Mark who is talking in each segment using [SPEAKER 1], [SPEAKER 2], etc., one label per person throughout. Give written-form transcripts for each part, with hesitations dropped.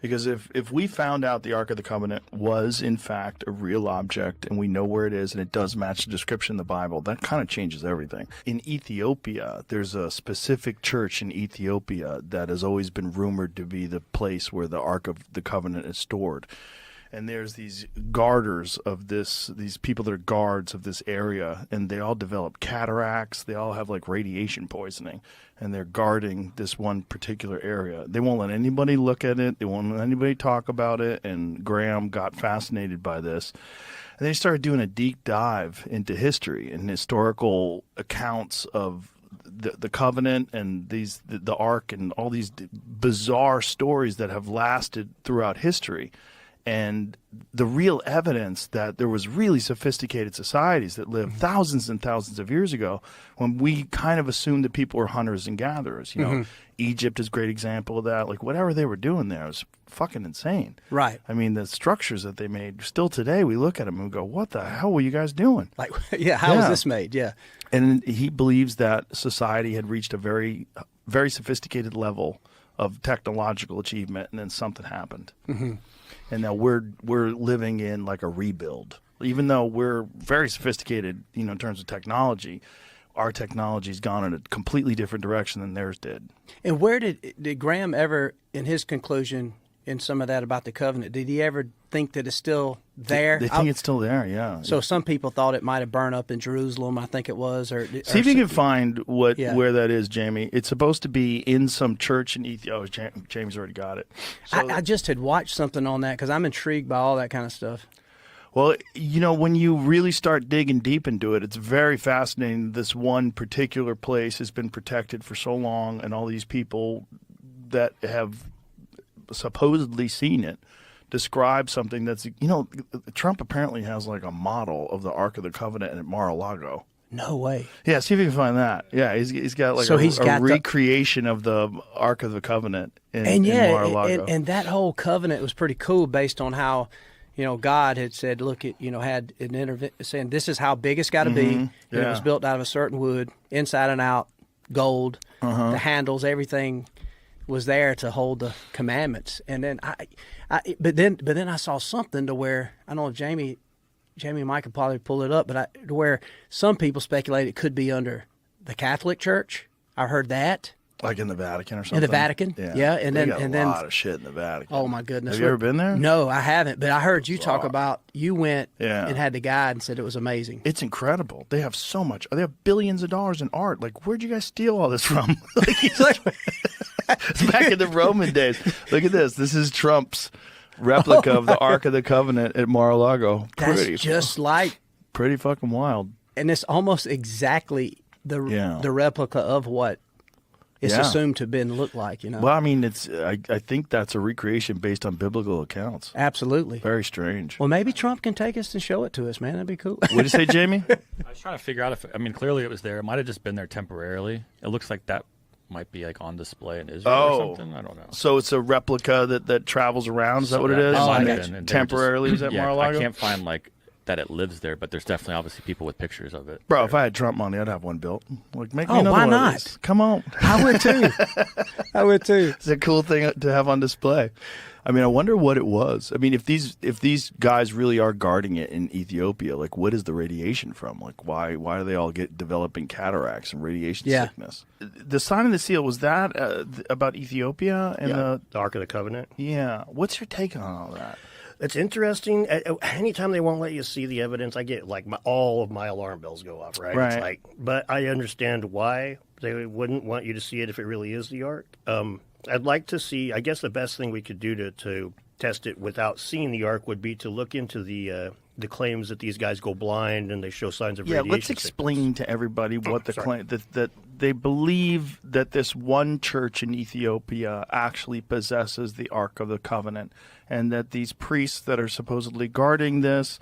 [SPEAKER 1] Because if we found out the Ark of the Covenant was, in fact, a real object and we know where it is and it does match the description in the Bible, that kind of changes everything. In Ethiopia, there's a specific church in Ethiopia that has always been rumored to be the place where the Ark of the Covenant is stored. And there's these guarders of these people that are guards of this area, and they all develop cataracts. They all have like radiation poisoning, and they're guarding this one particular area. They won't let anybody look at it. They won't let anybody talk about it. And Graham got fascinated by this. And they started doing a deep dive into history and historical accounts of the covenant and the ark and all these bizarre stories that have lasted throughout history. And the real evidence that there was really sophisticated societies that lived thousands and thousands of years ago, when we kind of assumed that people were hunters and gatherers. You know, Egypt is a great example of that. Like, whatever they were doing there was fucking insane.
[SPEAKER 2] Right.
[SPEAKER 1] I mean, the structures that they made, still today, we look at them and go, what the hell were you guys doing?
[SPEAKER 2] Like, how was this made? Yeah.
[SPEAKER 1] And he believes that society had reached a very, very sophisticated level of technological achievement, and then something happened. And now we're living in like a rebuild. Even though we're very sophisticated, you know, in terms of technology, our technology's gone in a completely different direction than theirs did.
[SPEAKER 2] And where did Graham ever, in his conclusion, in some of that about the covenant, did he ever think that it's still there?
[SPEAKER 1] They think it's still there, yeah.
[SPEAKER 2] So some people thought it might have burned up in Jerusalem, I think it was.
[SPEAKER 1] See if you can find where that is, Jamie. It's supposed to be in some church in Ethiopia. Oh, Jamie's already got it. So,
[SPEAKER 2] I just had watched something on that because I'm intrigued by all that kind of stuff.
[SPEAKER 1] Well, you know, when you really start digging deep into it, it's very fascinating. This one particular place has been protected for so long, and all these people that have supposedly seen it describe something that's, you know, Trump apparently has like a model of the Ark of the Covenant at Mar-a-Lago.
[SPEAKER 2] No way.
[SPEAKER 1] Yeah, see if you can find that. Yeah, he's got like a recreation of the Ark of the Covenant in Mar-a-Lago.
[SPEAKER 2] And that whole covenant was pretty cool based on how, you know, God had said, look, it, you know, had an intervention saying this is how big it's got to be. And it was built out of a certain wood, inside and out, gold, the handles, everything was there to hold the commandments. And then but then I saw something to where, I don't know if Jamie and Mike could probably pull it up, but to where some people speculate it could be under the Catholic Church. I heard that.
[SPEAKER 1] Like in the Vatican or something?
[SPEAKER 2] In the Vatican, yeah. And
[SPEAKER 1] they
[SPEAKER 2] then
[SPEAKER 1] got a lot of shit in the Vatican.
[SPEAKER 2] Oh my goodness!
[SPEAKER 1] Have you ever been there?
[SPEAKER 2] No, I haven't. But I heard you talk about you went
[SPEAKER 1] and
[SPEAKER 2] had the guide and said it was amazing.
[SPEAKER 1] It's incredible. They have so much. They have billions of dollars in art. Like, where'd you guys steal all this from? He's like, back in the Roman days. Look at this. This is Trump's replica of the Ark of the Covenant at Mar-a-Lago.
[SPEAKER 2] That's just like
[SPEAKER 1] pretty fucking wild.
[SPEAKER 2] And it's almost exactly the replica of what it's assumed to have been looked like, you know.
[SPEAKER 1] Well, I mean, I think that's a recreation based on biblical accounts.
[SPEAKER 2] Absolutely.
[SPEAKER 1] Very strange.
[SPEAKER 2] Well, maybe Trump can take us and show it to us, man. That'd be cool.
[SPEAKER 1] What'd you say, Jamie?
[SPEAKER 3] I was trying to figure out if, I mean, clearly it was there. It might have just been there temporarily. It looks like that might be like on display in Israel or something. I don't know.
[SPEAKER 1] So it's a replica that travels around. Is that what it is?
[SPEAKER 3] And
[SPEAKER 1] temporarily was at Mar-a-Lago?
[SPEAKER 3] I can't find like that it lives there, but there's definitely obviously people with pictures of it.
[SPEAKER 1] Bro, if I had Trump money, I'd have one built. Like, make me another
[SPEAKER 2] why
[SPEAKER 1] one
[SPEAKER 2] not?
[SPEAKER 1] Of these. Come on.
[SPEAKER 2] I would too. I would too.
[SPEAKER 1] It's a cool thing to have on display. I mean, I wonder what it was. I mean, if these guys really are guarding it in Ethiopia, like, what is the radiation from? Like, why do they all get developing cataracts and radiation sickness? The sign of the seal, was that about Ethiopia and the
[SPEAKER 4] Ark of the Covenant?
[SPEAKER 1] Yeah. What's your take on all that?
[SPEAKER 4] It's interesting. Anytime they won't let you see the evidence, I get like all of my alarm bells go off, right? It's like, but I understand why they wouldn't want you to see it if it really is the Ark. I'd like to see, I guess the best thing we could do to test it without seeing the Ark would be to look into the claims that these guys go blind and they show signs of radiation.
[SPEAKER 1] Yeah, let's explain to everybody what the claim, that they believe that this one church in Ethiopia actually possesses the Ark of the Covenant, and that these priests that are supposedly guarding this,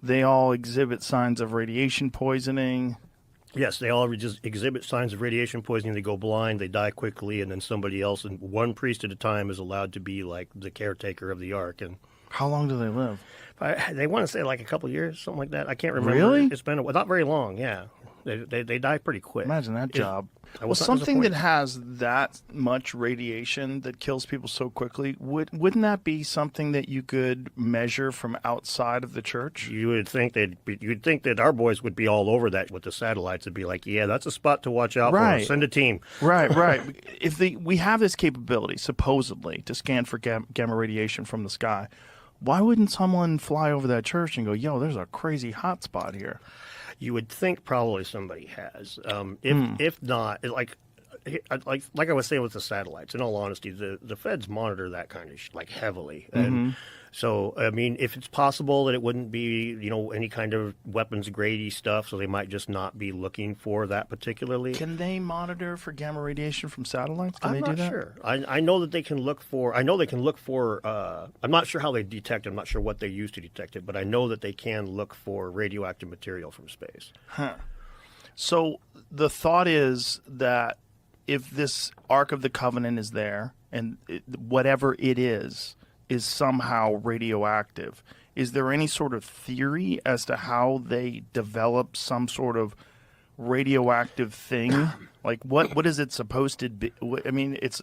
[SPEAKER 1] they all exhibit signs of radiation poisoning.
[SPEAKER 4] Yes, they all just exhibit signs of radiation poisoning. They go blind, they die quickly, and then somebody else, and one priest at a time, is allowed to be like the caretaker of the Ark. And
[SPEAKER 1] how long do they live?
[SPEAKER 4] They want to say like a couple of years, something like that. I can't remember.
[SPEAKER 1] Really?
[SPEAKER 4] It's been not very long. Yeah. They die pretty quick.
[SPEAKER 1] Imagine that job.
[SPEAKER 4] Well,
[SPEAKER 1] something that has that much radiation that kills people so quickly, wouldn't that be something that you could measure from outside of the church?
[SPEAKER 4] You would think that our boys would be all over that with the satellites. It'd be like, yeah, that's a spot to watch out for. Send a team.
[SPEAKER 1] Right. If we have this capability, supposedly, to scan for gamma radiation from the sky, why wouldn't someone fly over that church and go, yo, there's a crazy hot spot here?
[SPEAKER 4] You would think probably somebody has. If not, like I was saying with the satellites, in all honesty, the feds monitor that kind of heavily. And so, I mean, if it's possible that it wouldn't be, any kind of weapons grade-y stuff, so they might just not be looking for that particularly.
[SPEAKER 1] Can they monitor for gamma radiation from satellites? Can they do that?
[SPEAKER 4] I'm not sure. I know that they can look for. I know they can look for. I'm not sure how they detect it. I'm not sure what they use to detect it, but I know that they can look for radioactive material from space.
[SPEAKER 1] Huh. So the thought is that if this Ark of the Covenant is there, and whatever it is somehow radioactive, is there any sort of theory as to how they develop some sort of radioactive thing? Like what is it supposed to be? I mean, it's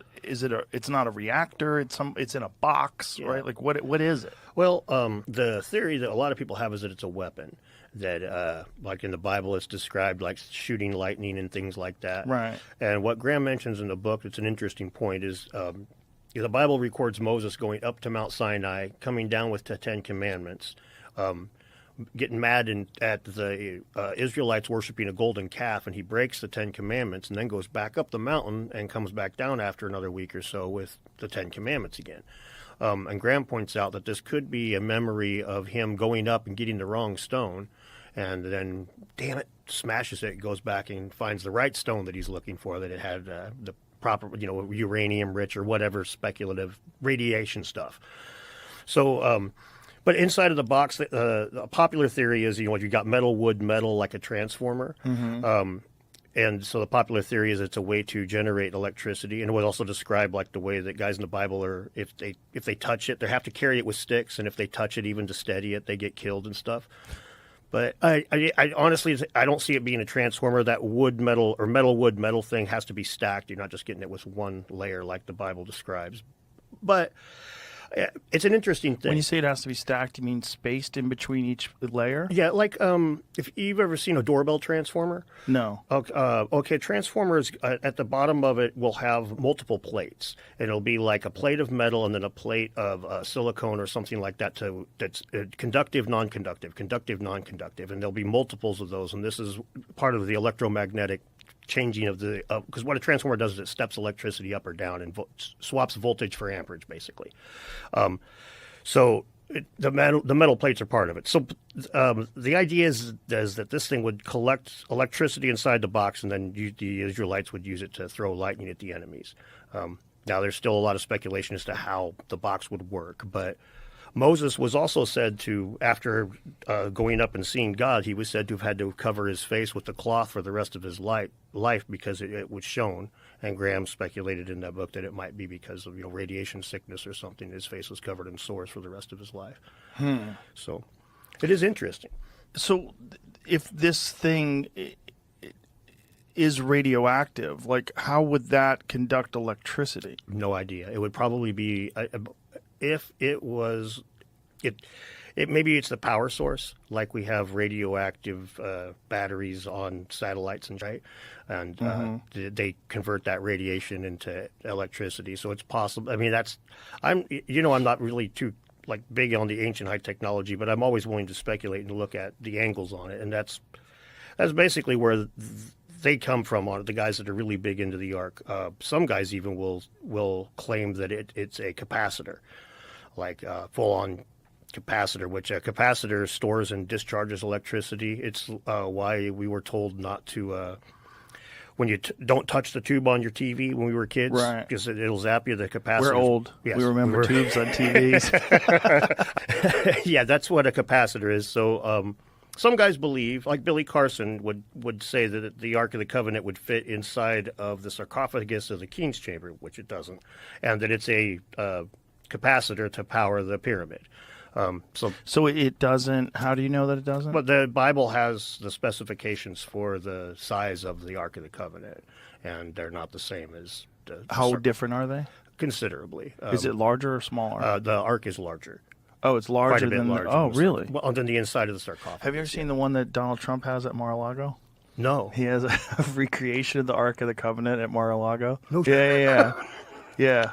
[SPEAKER 1] not a reactor. It's in a box, right? Like what is it?
[SPEAKER 4] Well, the theory that a lot of people have is that it's a weapon. That, like in the Bible, it's described like shooting lightning and things like that.
[SPEAKER 1] Right.
[SPEAKER 4] And what Graham mentions in the book, it's an interesting point, is the Bible records Moses going up to Mount Sinai, coming down with the Ten Commandments, getting mad at the Israelites worshiping a golden calf, and he breaks the Ten Commandments and then goes back up the mountain and comes back down after another week or so with the Ten Commandments again. And Graham points out that this could be a memory of him going up and getting the wrong stone, and then, damn it, smashes it, goes back and finds the right stone that he's looking for, that it had the proper, uranium rich or whatever speculative radiation stuff. So, but inside of the box, a popular theory is, you got metal, wood, metal, like a transformer. And so the popular theory is it's a way to generate electricity, and it was also described like the way that guys in the Bible are, if they touch it, they have to carry it with sticks, and if they touch it even to steady it, they get killed and stuff. But I honestly, I don't see it being a transformer. That wood metal or metal wood metal thing has to be stacked. You're not just getting it with one layer like the Bible describes. But it's an interesting thing.
[SPEAKER 1] When you say it has to be stacked, you mean spaced in between each layer?
[SPEAKER 4] Yeah, like if you've ever seen a doorbell transformer.
[SPEAKER 1] No.
[SPEAKER 4] Okay, transformers at the bottom of it will have multiple plates. It'll be like a plate of metal and then a plate of silicone or something like that that's conductive, non-conductive, conductive, non-conductive, and there'll be multiples of those. And this is part of the electromagnetic changing of the because what a transformer does is it steps electricity up or down and swaps voltage for amperage, basically. So the metal plates are part of it. So the idea is that this thing would collect electricity inside the box, and then the Israelites would use it to throw lightning at the enemies. Now, there's still a lot of speculation as to how the box would work, but Moses was also said to, after going up and seeing God, he was said to have had to cover his face with a cloth for the rest of his life because it was shown. And Graham speculated in that book that it might be because of radiation sickness or something. His face was covered in sores for the rest of his life. So it is interesting.
[SPEAKER 1] So if this thing is radioactive, like how would that conduct electricity?
[SPEAKER 4] No idea. It would probably be... If it was, maybe it's the power source, like we have radioactive batteries on satellites and they convert that radiation into electricity. So it's possible. I mean, I'm not really too big on the ancient high technology, but I'm always willing to speculate and look at the angles on it, and that's basically where they come from, the guys that are really big into the ark. Some guys even will claim that it's a capacitor, like full-on capacitor, which a capacitor stores and discharges electricity. It's why we were told not to, when you don't touch the tube on your TV when we were kids,
[SPEAKER 1] right?
[SPEAKER 4] Because it'll zap you. The capacitor.
[SPEAKER 1] We're old.
[SPEAKER 4] Yes,
[SPEAKER 1] we remember tubes on TVs.
[SPEAKER 4] Yeah, that's what a capacitor is. So some guys believe, like Billy Carson would say, that the Ark of the Covenant would fit inside of the sarcophagus of the King's Chamber, which it doesn't, and that it's a capacitor to power the pyramid.
[SPEAKER 1] So it doesn't. How do you know that it doesn't?
[SPEAKER 4] But the Bible has the specifications for the size of the Ark of the Covenant, and they're not the same as the
[SPEAKER 1] How different are they?
[SPEAKER 4] considerably.
[SPEAKER 1] Is it larger or smaller?
[SPEAKER 4] The Ark is larger.
[SPEAKER 1] Oh, it's
[SPEAKER 4] Quite
[SPEAKER 1] larger
[SPEAKER 4] a bit
[SPEAKER 1] than.
[SPEAKER 4] larger.
[SPEAKER 1] Oh, really?
[SPEAKER 4] Well, than the inside of the sarcophagus.
[SPEAKER 1] Have you ever seen the one that Donald Trump has at Mar-a-Lago?
[SPEAKER 4] No.
[SPEAKER 1] He has a recreation of the Ark of the Covenant at Mar-a-Lago.
[SPEAKER 4] No.
[SPEAKER 1] Yeah.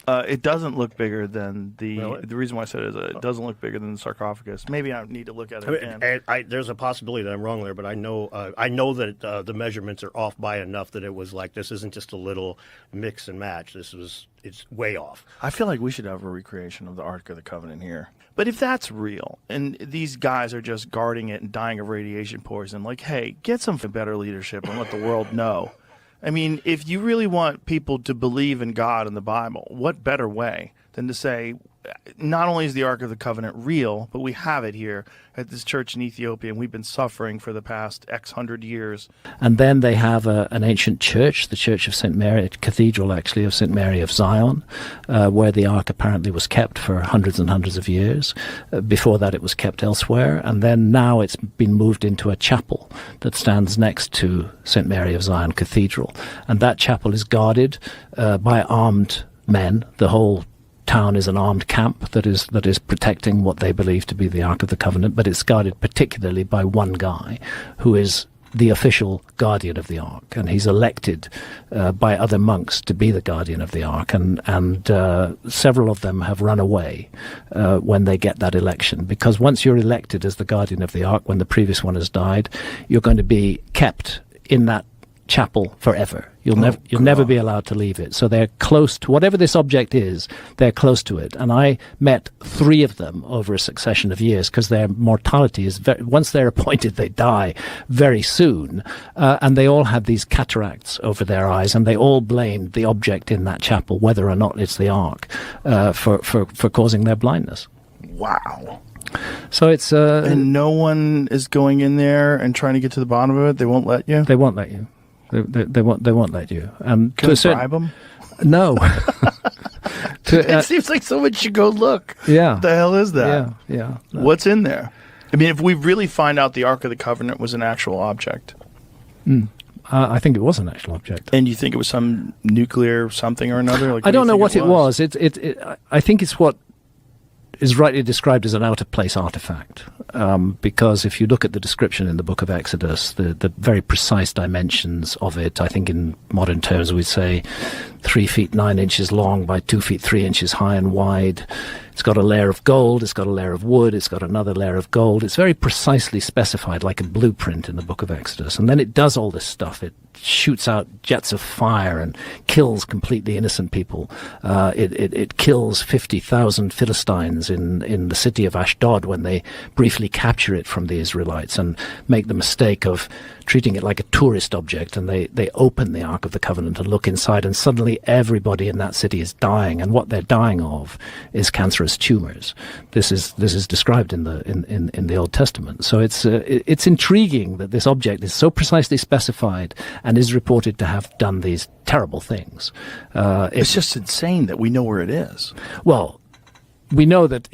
[SPEAKER 1] It doesn't look bigger than the.
[SPEAKER 4] Really?
[SPEAKER 1] The reason why I said it is it doesn't look bigger than the sarcophagus. Maybe I need to look at it again.
[SPEAKER 4] There's a possibility that I'm wrong there, but I know that the measurements are off by enough that it was like this isn't just a little mix and match. It's way off.
[SPEAKER 1] I feel like we should have a recreation of the Ark of the Covenant here. But if that's real, and these guys are just guarding it and dying of radiation poison, like, hey, get some better leadership and let the world know. I mean, if you really want people to believe in God and the Bible, what better way than to say, not only is the Ark of the Covenant real, but we have it here at this church in Ethiopia, and we've been suffering for the past X hundred years.
[SPEAKER 5] And then they have an ancient church, the Church of St. Mary, a cathedral actually of St. Mary of Zion, where the Ark apparently was kept for hundreds and hundreds of years. Before that it was kept elsewhere, and then now it's been moved into a chapel that stands next to St. Mary of Zion Cathedral. And that chapel is guarded by armed men. The whole town is an armed camp that is protecting what they believe to be the Ark of the Covenant, but it's guarded particularly by one guy who is the official guardian of the Ark, and he's elected by other monks to be the guardian of the Ark, and several of them have run away when they get that election, because once you're elected as the guardian of the Ark, when the previous one has died, you're going to be kept in that chapel forever. You'll never be allowed to leave it. So they're close to whatever this object is. They're close to it. And I met 3 of them over a succession of years, because their mortality is once they're appointed, they die very soon. And they all had these cataracts over their eyes, and they all blamed the object in that chapel, whether or not it's the Ark, for causing their blindness.
[SPEAKER 1] Wow.
[SPEAKER 5] So it's
[SPEAKER 1] and no one is going in there and trying to get to the bottom of it. They won't let you.
[SPEAKER 5] They won't let you. They won't let you.
[SPEAKER 1] Can we bribe them?
[SPEAKER 5] No.
[SPEAKER 1] It seems like someone should go look.
[SPEAKER 5] Yeah.
[SPEAKER 1] What the hell is that?
[SPEAKER 5] Yeah. No.
[SPEAKER 1] What's in there? I mean, if we really find out the Ark of the Covenant was an actual object.
[SPEAKER 5] I think it was an actual object.
[SPEAKER 1] And you think it was some nuclear something or another? Like,
[SPEAKER 5] I don't know what it was. I think it's what is rightly described as an out-of-place artifact, because if you look at the description in the book of Exodus, the very precise dimensions of it, I think in modern terms we'd say 3 feet 9 inches long by 2 feet 3 inches high and wide. It's got a layer of gold, it's got a layer of wood, it's got another layer of gold. It's very precisely specified, like a blueprint in the book of Exodus. And then it does all this stuff. It shoots out jets of fire and kills completely innocent people. It kills 50,000 Philistines in the city of Ashdod when they briefly capture it from the Israelites and make the mistake of treating it like a tourist object, and they open the Ark of the Covenant and look inside, and suddenly everybody in that city is dying, and what they're dying of is cancerous tumors. This is described in the Old Testament. So it's intriguing that this object is so precisely specified and is reported to have done these terrible things.
[SPEAKER 1] It's just insane that we know where it is.
[SPEAKER 5] Well, we know that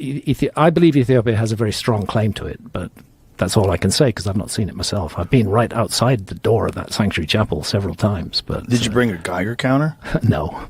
[SPEAKER 5] I believe Ethiopia has a very strong claim to it, but that's all I can say, because I've not seen it myself. I've been right outside the door of that sanctuary chapel several times. But
[SPEAKER 1] did you bring a Geiger counter?
[SPEAKER 5] No.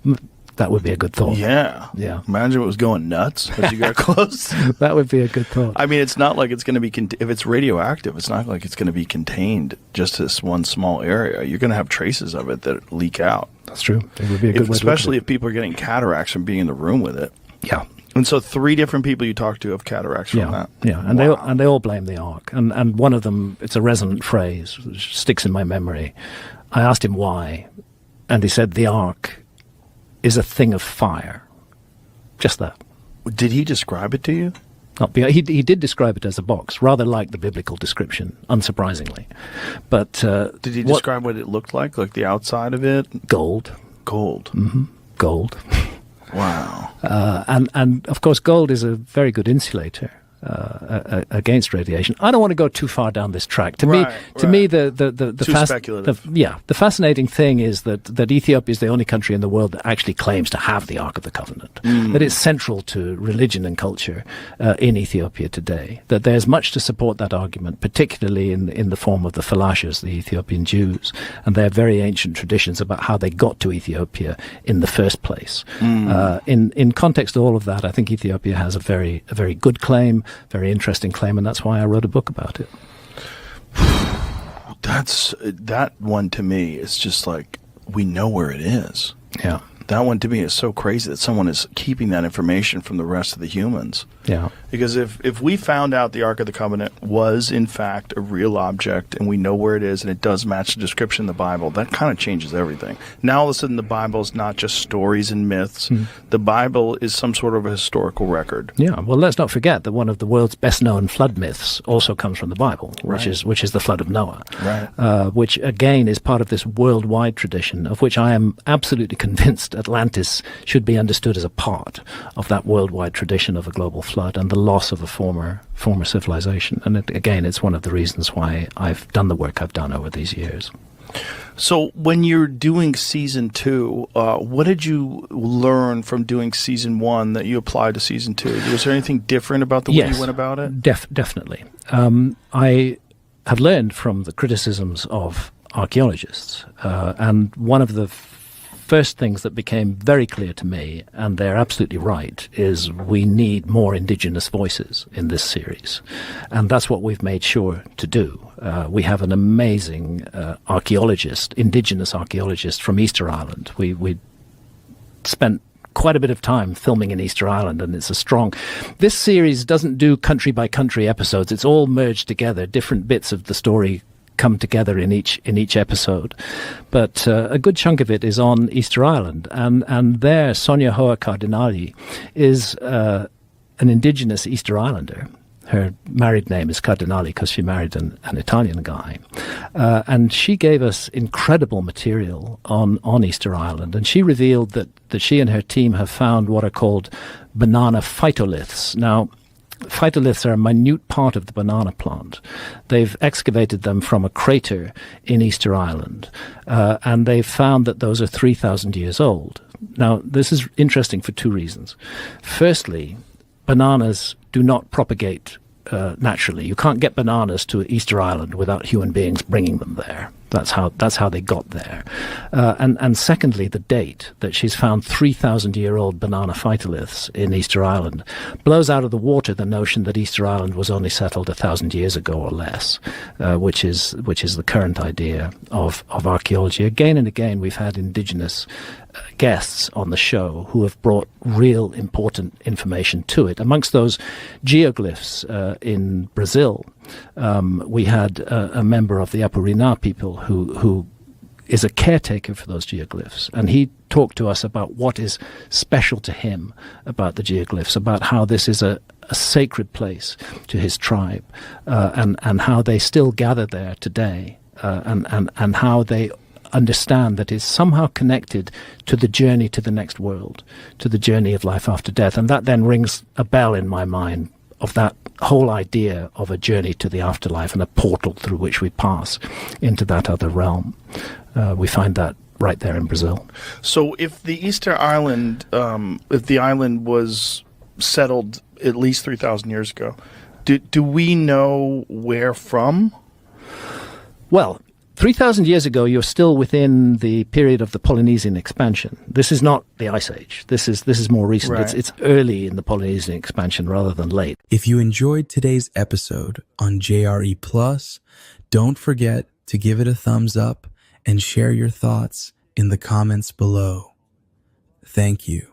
[SPEAKER 5] That would be a good thought.
[SPEAKER 1] Yeah. Imagine it was going nuts as you got close.
[SPEAKER 5] That would be a good thought.
[SPEAKER 1] I mean, it's not like it's going to be, if it's radioactive, it's not like it's going to be contained just this one small area. You're going to have traces of it that leak out.
[SPEAKER 5] That's true. It would be a good way
[SPEAKER 1] especially if people are getting cataracts from being in the room with it.
[SPEAKER 5] Yeah.
[SPEAKER 1] And so 3 different people you talk to have cataracts from that.
[SPEAKER 5] Yeah, and they all blame the Ark. And one of them, it's a resonant phrase, which sticks in my memory. I asked him why, and he said the Ark is a thing of fire. Just that.
[SPEAKER 1] Did he describe it to you?
[SPEAKER 5] He did describe it as a box, rather like the biblical description, unsurprisingly. But
[SPEAKER 1] did he describe what it looked like the outside of it?
[SPEAKER 5] Gold.
[SPEAKER 1] Gold.
[SPEAKER 5] Mm-hmm. Gold.
[SPEAKER 1] Wow.
[SPEAKER 5] And of course, gold is a very good insulator. against radiation. I don't want to go too far down this track. To me, the fascinating thing is that Ethiopia is the only country in the world that actually claims to have the Ark of the Covenant. That it's central to religion and culture in Ethiopia today. That there's much to support that argument, particularly in the form of the Falashas, the Ethiopian Jews, and their very ancient traditions about how they got to Ethiopia in the first place. In context of all of that, I think Ethiopia has a very good claim, very interesting claim, and that's why I wrote a book about it.
[SPEAKER 1] That one to me is just like, we know where it is.
[SPEAKER 5] Yeah.
[SPEAKER 1] That one to me is so crazy that someone is keeping that information from the rest of the humans.
[SPEAKER 5] Yeah.
[SPEAKER 1] Because if we found out the Ark of the Covenant was, in fact, a real object and we know where it is and it does match the description in the Bible, that kind of changes everything. Now, all of a sudden, the Bible is not just stories and myths. The Bible is some sort of a historical record.
[SPEAKER 5] Yeah. Well, let's not forget that one of the world's best-known flood myths also comes from the Bible, which is the flood of Noah, which, again, is part of this worldwide tradition of which I am absolutely convinced Atlantis should be understood as a part of that worldwide tradition of a global flood and the loss of a former civilization. And again, it's one of the reasons why I've done the work I've done over these years.
[SPEAKER 1] So when you're doing season 2, what did you learn from doing season 1 that you applied to season 2? Was there anything different about the way you went about it?
[SPEAKER 5] Definitely. I have learned from the criticisms of archaeologists, and one of the first things that became very clear to me, and they're absolutely right, is we need more indigenous voices in this series. And that's what we've made sure to do. We have an amazing indigenous archaeologist from Easter Island. We spent quite a bit of time filming in Easter Island, and it's this series doesn't do country by country episodes. It's all merged together. Different bits of the story come together in each episode, but a good chunk of it is on Easter Island, and there Sonia Hoa Cardinali is an indigenous Easter Islander. Her married name is Cardinali because she married an Italian guy, and she gave us incredible material on Easter Island, and she revealed that she and her team have found what are called banana phytoliths. Now, phytoliths are a minute part of the banana plant. They've excavated them from a crater in Easter Island, and they've found that those are 3,000 years old. Now, this is interesting for two reasons. Firstly, bananas do not propagate naturally. You can't get bananas to Easter Island without human beings bringing them there. That's how they got there. And secondly, the date that she's found 3,000-year-old banana phytoliths in Easter Island blows out of the water the notion that Easter Island was only settled 1,000 years ago or less, which is the current idea of archaeology. Again and again, we've had indigenous guests on the show who have brought real important information to it. Amongst those geoglyphs in Brazil, we had a member of the Apurina people who is a caretaker for those geoglyphs, and he talked to us about what is special to him about the geoglyphs, about how this is a sacred place to his tribe, and how they still gather there today, and how they understand that it's somehow connected to the journey to the next world, to the journey of life after death. And that then rings a bell in my mind of that whole idea of a journey to the afterlife and a portal through which we pass into that other realm. We find that right there in Brazil.
[SPEAKER 1] So if the Easter Island, if the island was settled at least 3,000 years ago, do we know where from?
[SPEAKER 5] Well, 3,000 years ago, you're still within the period of the Polynesian expansion. This is not the Ice Age. This is more recent.
[SPEAKER 1] Right.
[SPEAKER 5] It's early in the Polynesian expansion rather than late.
[SPEAKER 6] If you enjoyed today's episode on JRE Plus, don't forget to give it a thumbs up and share your thoughts in the comments below. Thank you.